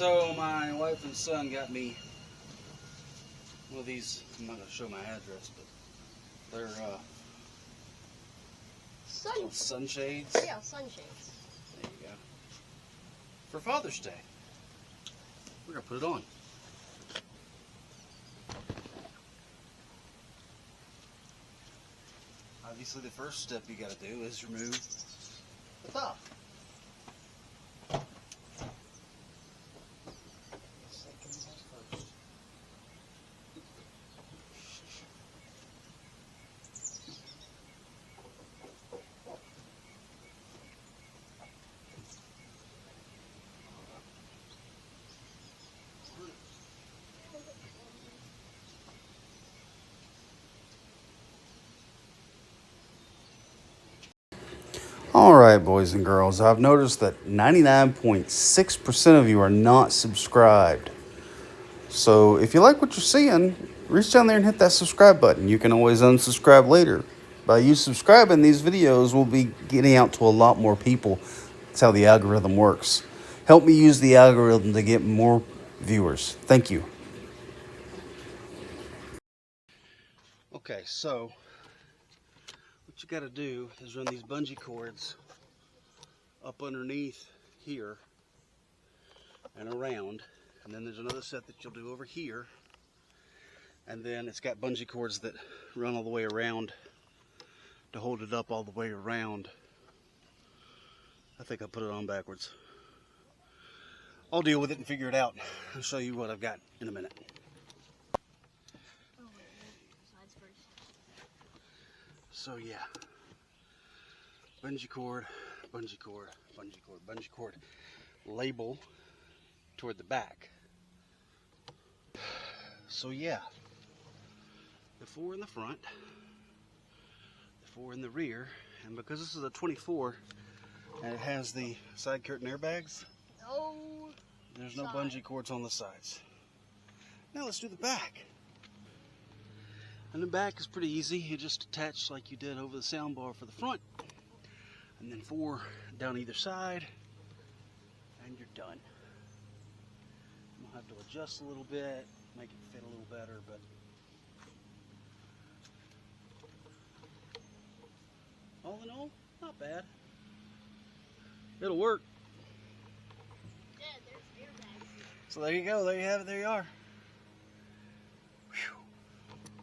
So my wife and son got me one of these. I'm not going to show my address, but they're sunshades. Yeah, sunshades. There you go. For Father's Day. We're going to put it on. Obviously the first step you got to do is remove the top. All right, boys and girls, I've noticed that 99.6% of you are not subscribed. So if you like what you're seeing, reach down there and hit that subscribe button. You can always unsubscribe later. By you subscribing, these videos will be getting out to a lot more people. That's how the algorithm works. Help me use the algorithm to get more viewers. Thank you. Okay, so what you got to do is run these bungee cords up underneath here and around, and then there's another set that you'll do over here, and then it's got bungee cords that run all the way around to hold it up all the way around. I think I put it on backwards. I'll deal with it and figure it out. I'll show you what I've got in a minute. So yeah, bungee cord, bungee cord, bungee cord, bungee cord, label toward the back. So yeah, the 4 in the front, the 4 in the rear, and because this is a 24 and it has the side curtain airbags, there's no bungee cords on the sides. Now let's do the back. And the back is pretty easy. You just attach like you did over the sound bar for the front, and then 4 down either side, and you're done. You'll have to adjust a little bit, make it fit a little better, but all in all, not bad. It'll work. Yeah, there's airbags. So there you go. There you have it. There you are.